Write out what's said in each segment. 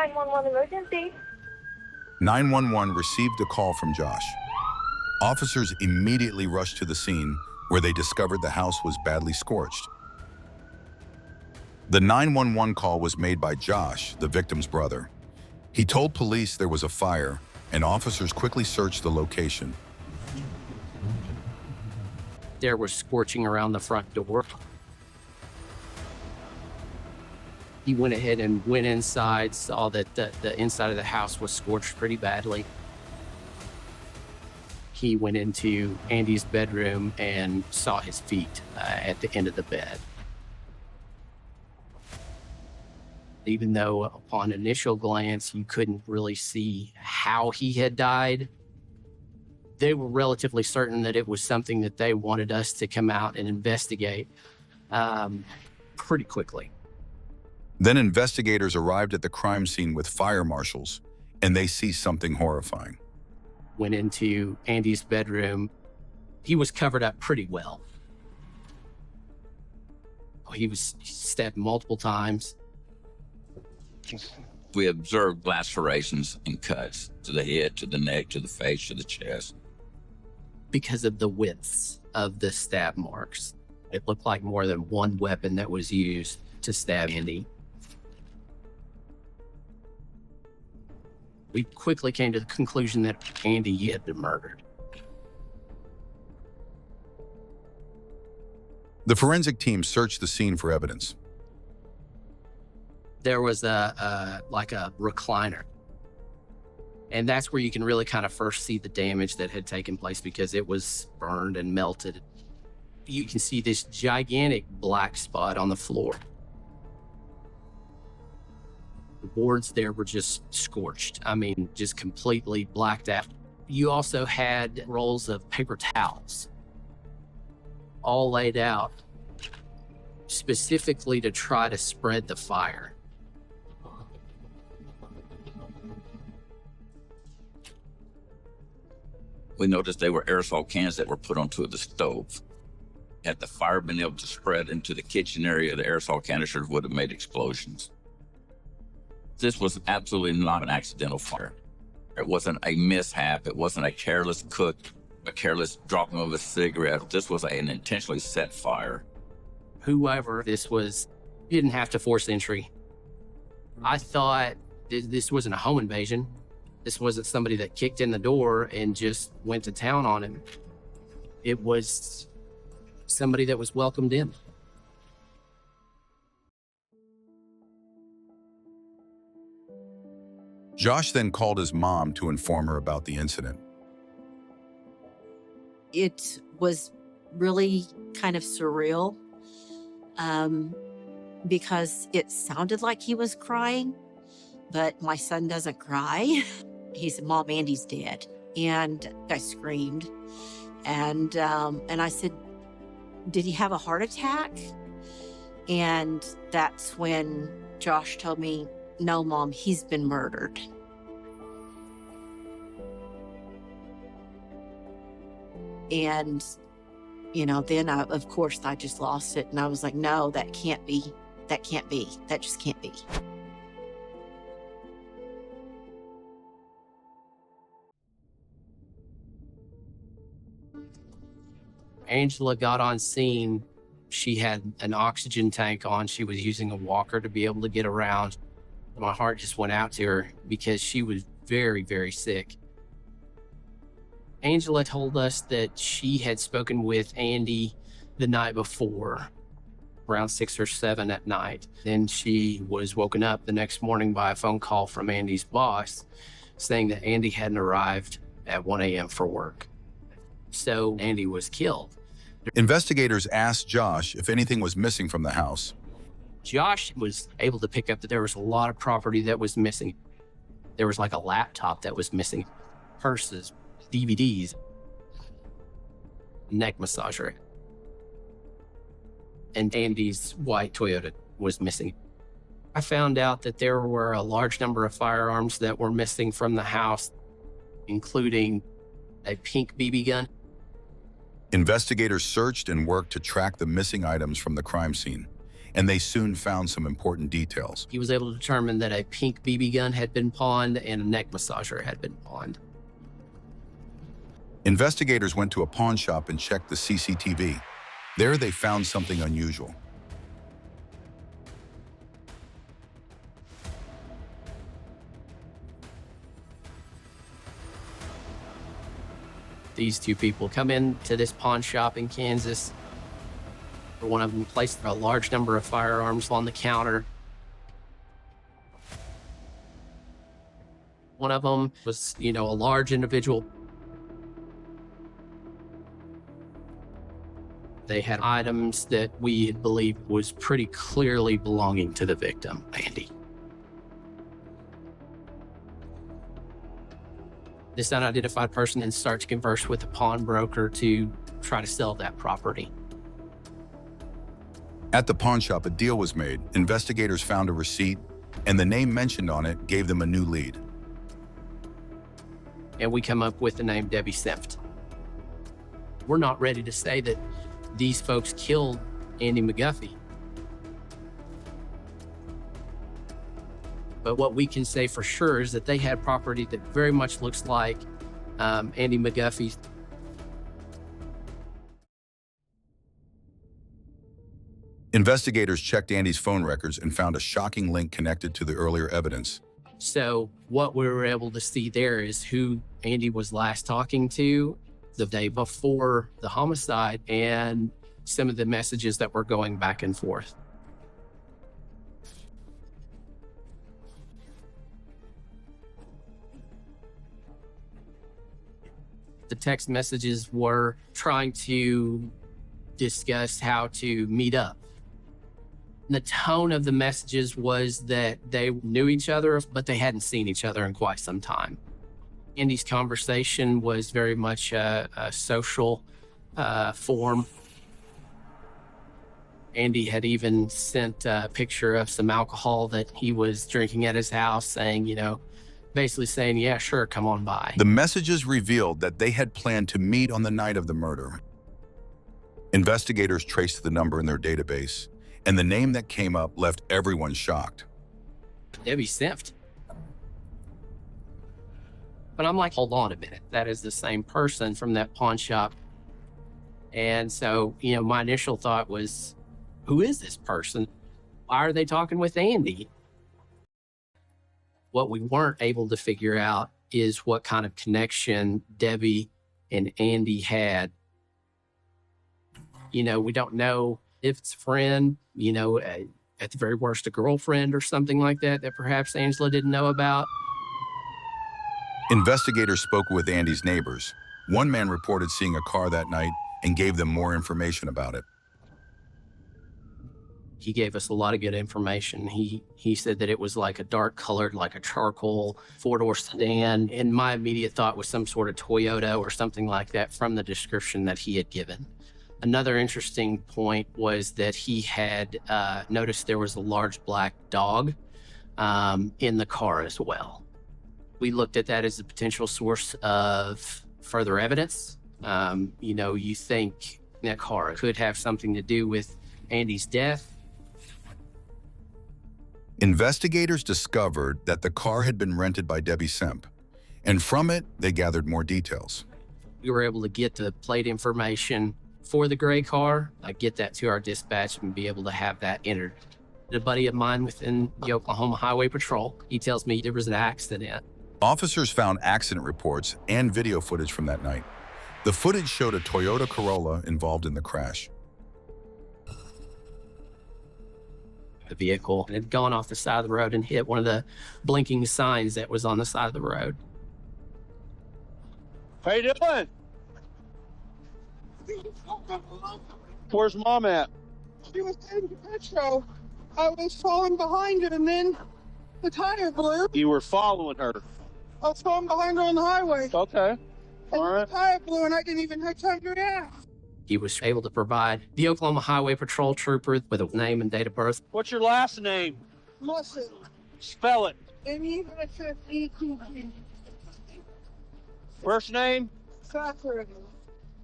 911 emergency. 911 received a call from Josh. Officers immediately rushed to the scene where they discovered the house was badly scorched. The 911 call was made by Josh, the victim's brother. He told police there was a fire, and officers quickly searched the location. There was scorching around the front door. He went ahead and went inside, saw that the inside of the house was scorched pretty badly. He went into Andy's bedroom and saw his feet at the end of the bed. Even though upon initial glance, you couldn't really see how he had died, they were relatively certain that it was something that they wanted us to come out and investigate pretty quickly. Then investigators arrived at the crime scene with fire marshals, and they see something horrifying. Went into Andy's bedroom. He was covered up pretty well. He was stabbed multiple times. We observed lacerations and cuts to the head, to the neck, to the face, to the chest. Because of the widths of the stab marks, it looked like more than one weapon that was used to stab Andy. We quickly came to the conclusion that Andy had been murdered. The forensic team searched the scene for evidence. There was a recliner. And that's where you can really kind of first see the damage that had taken place because it was burned and melted. You can see this gigantic black spot on the floor. The boards there were just scorched. I mean, just completely blacked out. You also had rolls of paper towels all laid out specifically to try to spread the fire. We noticed they were aerosol cans that were put onto the stove. Had the fire been able to spread into the kitchen area, the aerosol canisters would have made explosions. This was absolutely not an accidental fire. It wasn't a mishap. It wasn't a careless cook, a careless dropping of a cigarette. This was an intentionally set fire. Whoever this was didn't have to force entry. I thought this wasn't a home invasion. This wasn't somebody that kicked in the door and just went to town on him. It was somebody that was welcomed in. Josh then called his mom to inform her about the incident. It was really kind of surreal because it sounded like he was crying, but my son doesn't cry. He said, "Mom, Andy's dead." And I screamed. And I said, "Did he have a heart attack?" And that's when Josh told me, "No, Mom, he's been murdered." And, then of course I just lost it. And I was like, no, that can't be. That can't be. That just can't be. Angela got on scene. She had an oxygen tank on. She was using a walker to be able to get around. My heart just went out to her because she was very, very sick. Angela told us that she had spoken with Andy the night before, around 6 or 7 at night. Then she was woken up the next morning by a phone call from Andy's boss saying that Andy hadn't arrived at 1 a.m. for work. So Andy was killed. Investigators asked Josh if anything was missing from the house. Josh was able to pick up that there was a lot of property that was missing. There was like a laptop that was missing, purses, DVDs, neck massager. And Andy's white Toyota was missing. I found out that there were a large number of firearms that were missing from the house, including a pink BB gun. Investigators searched and worked to track the missing items from the crime scene. and they soon found some important details. He was able to determine that a pink BB gun had been pawned and a neck massager had been pawned. Investigators went to a pawn shop and checked the CCTV. There they found something unusual. These two people come into this pawn shop in Kansas. One of them placed a large number of firearms on the counter. One of them was, a large individual. They had items that we had believed was pretty clearly belonging to the victim, Andy. This unidentified person then starts to converse with the pawnbroker to try to sell that property. At the pawn shop, a deal was made. Investigators found a receipt, and the name mentioned on it gave them a new lead. And we come up with the name Debbie Senft. We're not ready to say that these folks killed Andy McGuffey. But what we can say for sure is that they had property that very much looks like Andy McGuffey's. Investigators checked Andy's phone records and found a shocking link connected to the earlier evidence. So what we were able to see there is who Andy was last talking to the day before the homicide and some of the messages that were going back and forth. The text messages were trying to discuss how to meet up. The tone of the messages was that they knew each other, but they hadn't seen each other in quite some time. Andy's conversation was very much a social form. Andy had even sent a picture of some alcohol that he was drinking at his house, saying, basically saying, yeah, sure, come on by. The messages revealed that they had planned to meet on the night of the murder. Investigators traced the number in their database, and the name that came up left everyone shocked. Debbie Senft. But I'm like, hold on a minute. That is the same person from that pawn shop. And so, my initial thought was, who is this person? Why are they talking with Andy? What we weren't able to figure out is what kind of connection Debbie and Andy had. We don't know if it's a friend, at the very worst, a girlfriend or something like that perhaps Angela didn't know about. Investigators spoke with Andy's neighbors. One man reported seeing a car that night and gave them more information about it. He gave us a lot of good information. He said that it was like a dark colored, like a charcoal four-door sedan. And my immediate thought was some sort of Toyota or something like that from the description that he had given. Another interesting point was that he had noticed there was a large black dog in the car as well. We looked at that as a potential source of further evidence. You think that car could have something to do with Andy's death. Investigators discovered that the car had been rented by Debbie Senft, and from it, they gathered more details. We were able to get the plate information for the gray car, get that to our dispatch and be able to have that entered. A buddy of mine within the Oklahoma Highway Patrol, he tells me there was an accident. Officers found accident reports and video footage from that night. The footage showed a Toyota Corolla involved in the crash. The vehicle had gone off the side of the road and hit one of the blinking signs that was on the side of the road. How you doing? Where's Mom at? She was taking petrol. I was falling behind her, and then the tire blew. You were following her. I was falling behind her on the highway. Okay. And All right. the tire blew, and I didn't even have time to react. He was able to provide the Oklahoma Highway Patrol trooper with a name and date of birth. What's your last name? Listen, Spell it. M-U-S-S-E-T-T. First name? Zachary.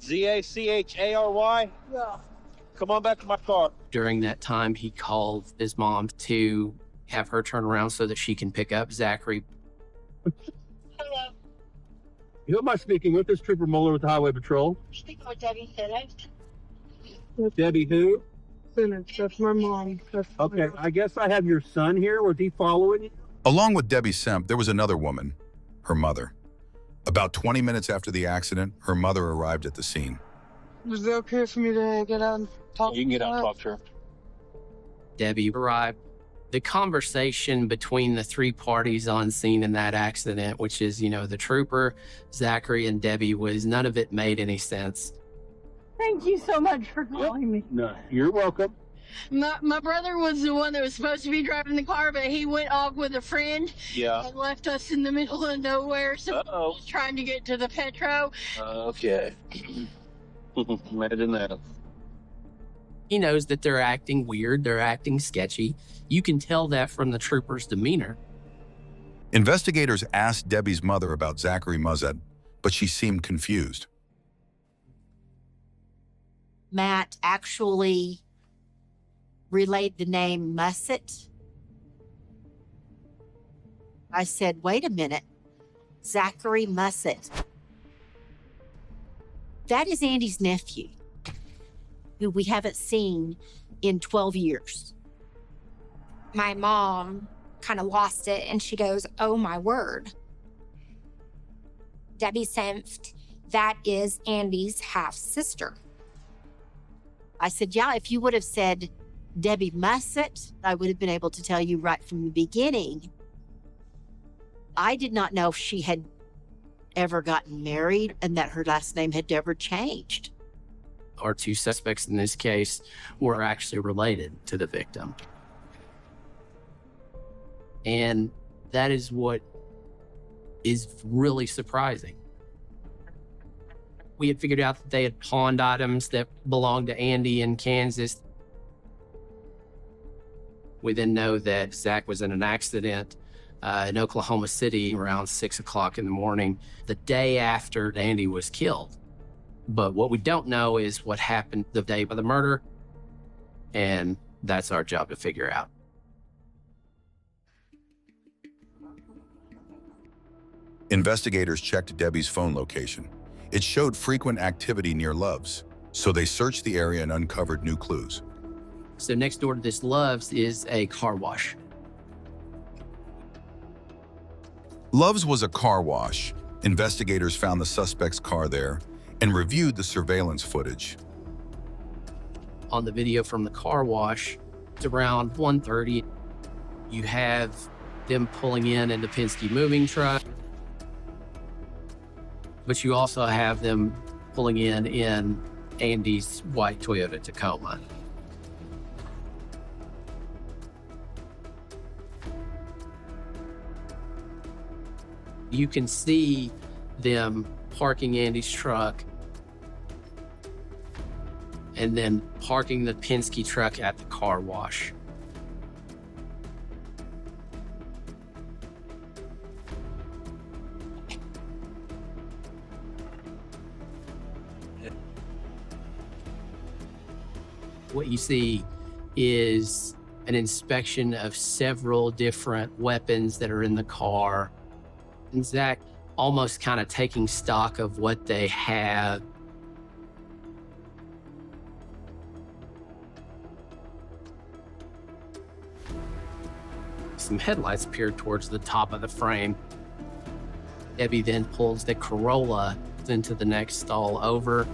Z-A-C-H-A-R-Y. Yeah. Come on back to my car. During that time, he called his mom to have her turn around so that she can pick up Zachary. Hello. Who am I speaking with? This Trooper Mueller with the Highway Patrol. Speaking with Debbie Phillips. Debbie who? Simmons, that's my mom. Okay, I guess I have your son here. Was he following you? Along with Debbie Semp, there was another woman, her mother. About 20 minutes after the accident, her mother arrived at the scene. Was it okay for me to get out and talk? You can get out and talk to her. Debbie arrived. The conversation between the three parties on scene in that accident, which is, the trooper, Zachary, and Debbie, none of it made any sense. Thank you so much for calling me. No, you're welcome. My brother was the one that was supposed to be driving the car, but he went off with a friend Yeah. and left us in the middle of nowhere. So Uh-oh. I was trying to get to the Petro. Okay. Imagine that. He knows that they're acting weird, they're acting sketchy. You can tell that from the trooper's demeanor. Investigators asked Debbie's mother about Zachary Muzzett, but she seemed confused. Matt actually relayed the name Mussett. I said, wait a minute, Zachary Mussett. That is Andy's nephew, who we haven't seen in 12 years. My mom kind of lost it and she goes, oh my word. Debbie Senft, that is Andy's half sister. I said, yeah, if you would have said Debbie Mussett, I would have been able to tell you right from the beginning. I did not know if she had ever gotten married and that her last name had never changed. Our two suspects in this case were actually related to the victim. And that is what is really surprising. We had figured out that they had pawned items that belonged to Andy in Kansas. We then know that Zach was in an accident in Oklahoma City around 6 o'clock in the morning, the day after Andy was killed. But what we don't know is what happened the day of the murder, and that's our job to figure out. Investigators checked Debbie's phone location. It showed frequent activity near Love's, so they searched the area and uncovered new clues. So next door to this Love's is a car wash. Love's was a car wash. Investigators found the suspect's car there and reviewed the surveillance footage. On the video from the car wash, it's around 1:30. You have them pulling in the Penske moving truck, but you also have them pulling in Andy's white Toyota Tacoma. You can see them parking Andy's truck and then parking the Penske truck at the car wash. What you see is an inspection of several different weapons that are in the car. And Zach almost kind of taking stock of what they have. Some headlights appear towards the top of the frame. Debbie then pulls the Corolla into the next stall over.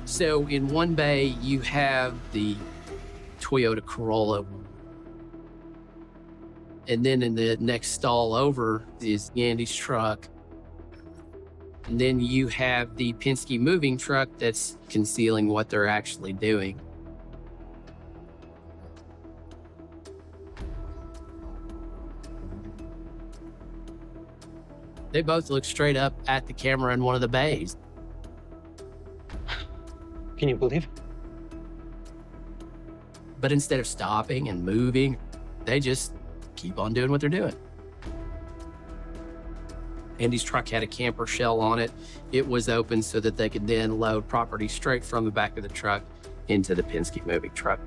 So in one bay, you have the Toyota Corolla. And then in the next stall over is Andy's truck. And then you have the Penske moving truck that's concealing what they're actually doing. They both look straight up at the camera in one of the bays. Can you believe it? But instead of stopping and moving, they just keep on doing what they're doing. Andy's truck had a camper shell on it. It was open so that they could then load property straight from the back of the truck into the Penske moving truck.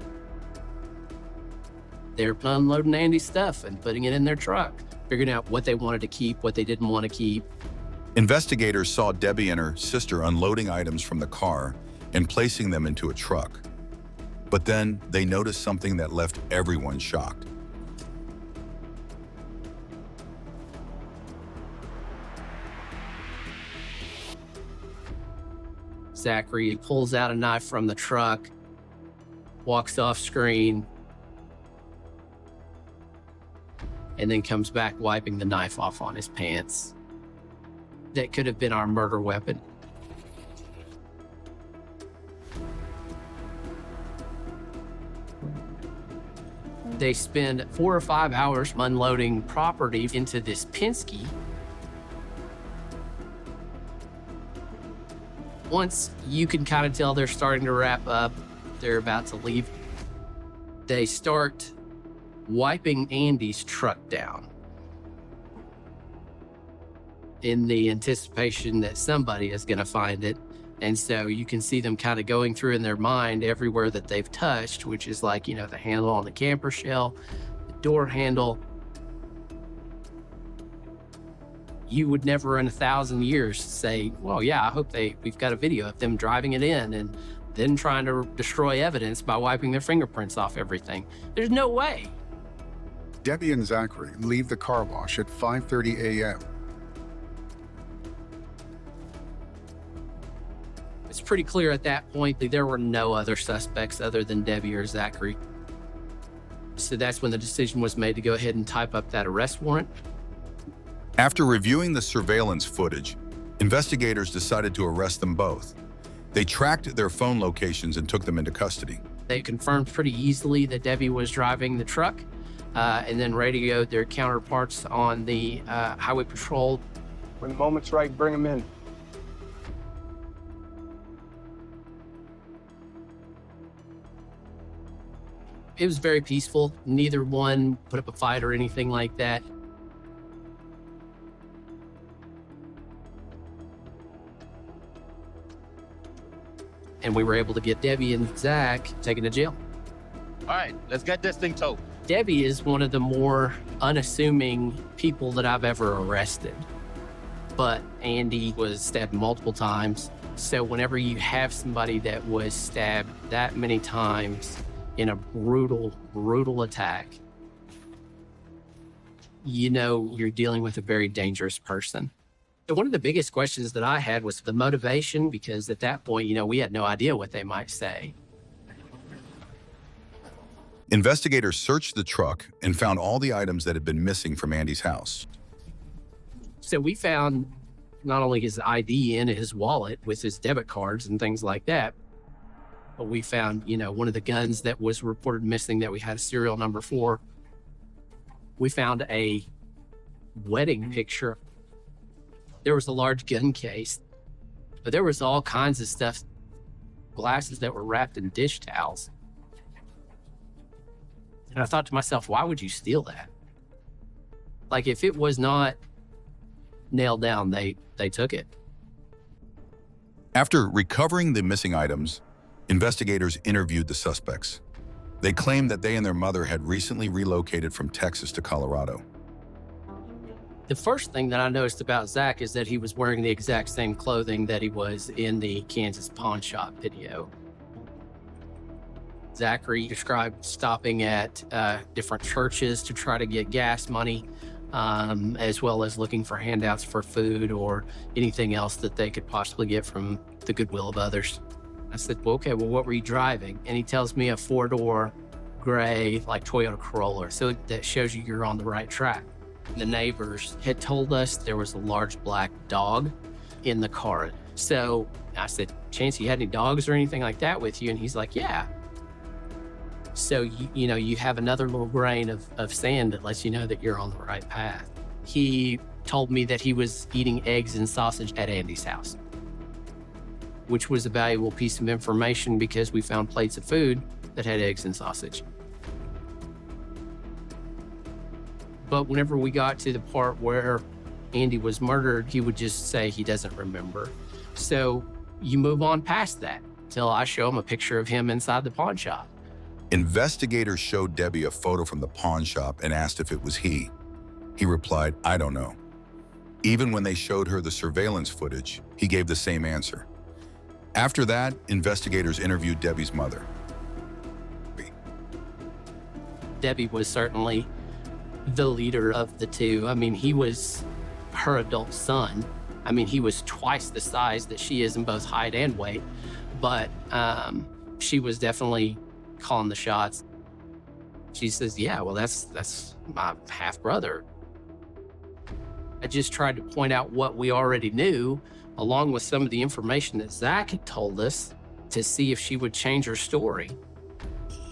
They're unloading Andy's stuff and putting it in their truck, figuring out what they wanted to keep, what they didn't want to keep. Investigators saw Debbie and her sister unloading items from the car and placing them into a truck. But then they noticed something that left everyone shocked. Zachary pulls out a knife from the truck, walks off screen, and then comes back wiping the knife off on his pants. That could have been our murder weapon. They spend 4 or 5 hours unloading property into this Penske. Once you can kind of tell they're starting to wrap up, they're about to leave, they start wiping Andy's truck down in the anticipation that somebody is going to find it. And so you can see them kind of going through in their mind everywhere that they've touched, which is like, you know, the handle on the camper shell, the door handle. You would never in 1,000 years say, well, yeah, I hope we've got a video of them driving it in and then trying to destroy evidence by wiping their fingerprints off everything. There's no way. Debbie and Zachary leave the car wash at 5:30 a.m. It's pretty clear at that point that there were no other suspects other than Debbie or Zachary. So that's when the decision was made to go ahead and type up that arrest warrant. After reviewing the surveillance footage, investigators decided to arrest them both. They tracked their phone locations and took them into custody. They confirmed pretty easily that Debbie was driving the truck, and then radioed their counterparts on the highway patrol. When the moment's right, bring them in. It was very peaceful. Neither one put up a fight or anything like that. And we were able to get Debbie and Zach taken to jail. All right, let's get this thing towed. Debbie is one of the more unassuming people that I've ever arrested. But Andy was stabbed multiple times. So whenever you have somebody that was stabbed that many times in a brutal, brutal attack, you know you're dealing with a very dangerous person. So one of the biggest questions that I had was the motivation, because at that point, you know, we had no idea what they might say. Investigators searched the truck and found all the items that had been missing from Andy's house. So we found not only his ID in his wallet with his debit cards and things like that, but we found, you know, one of the guns that was reported missing that we had a serial number for. We found a wedding picture. There was a large gun case, but there was all kinds of stuff, glasses that were wrapped in dish towels. And I thought to myself, why would you steal that? Like, if it was not nailed down, they took it. After recovering the missing items, investigators interviewed the suspects. They claimed that they and their mother had recently relocated from Texas to Colorado. The first thing that I noticed about Zach is that he was wearing the exact same clothing that he was in the Kansas pawn shop video. Zachary described stopping at different churches to try to get gas money, as well as looking for handouts for food or anything else that they could possibly get from the goodwill of others. I said, well, okay, well, what were you driving? And he tells me a 4-door gray, like Toyota Corolla. So that shows you you're on the right track. The neighbors had told us there was a large black dog in the car. So I said, Chance, you had any dogs or anything like that with you? And he's like, yeah. So, you know, you have another little grain of sand that lets you know that you're on the right path. He told me that he was eating eggs and sausage at Andy's house, which was a valuable piece of information because we found plates of food that had eggs and sausage. But whenever we got to the part where Andy was murdered, he would just say he doesn't remember. So you move on past that till I show him a picture of him inside the pawn shop. Investigators showed Debbie a photo from the pawn shop and asked if it was he. He replied, "I don't know." Even when they showed her the surveillance footage, he gave the same answer. After that, investigators interviewed Debbie's mother. Debbie was certainly the leader of the two. I mean, he was her adult son. I mean, he was twice the size that she is in both height and weight, but she was definitely calling the shots. She says, yeah, well, that's my half brother. I just tried to point out what we already knew, along with some of the information that Zach had told us, to see if she would change her story.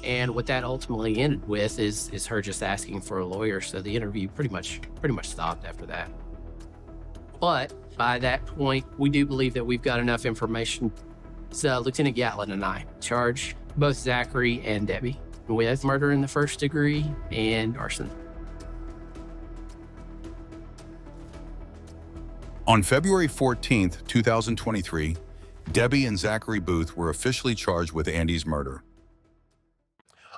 And what that ultimately ended with is her just asking for a lawyer. So the interview pretty much stopped after that. But by that point, we do believe that we've got enough information. So Lieutenant Gatlin and I charge both Zachary and Debbie with murder in the first degree and arson. On February 14th, 2023, Debbie and Zachary Booth were officially charged with Andy's murder.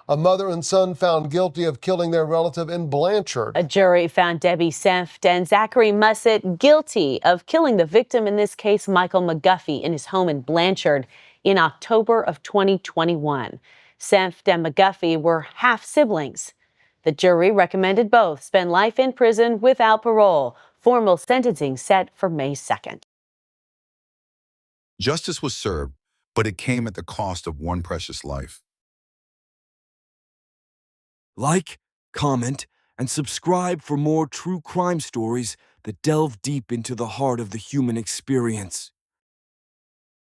A mother and son found guilty of killing their relative in Blanchard. A jury found Debbie Senft and Zachary Mussett guilty of killing the victim, in this case, Michael McGuffey, in his home in Blanchard in October of 2021. Senft and McGuffey were half-siblings. The jury recommended both spend life in prison without parole. Formal sentencing set for May 2nd. Justice was served, but it came at the cost of one precious life. Like, comment, and subscribe for more true crime stories that delve deep into the heart of the human experience.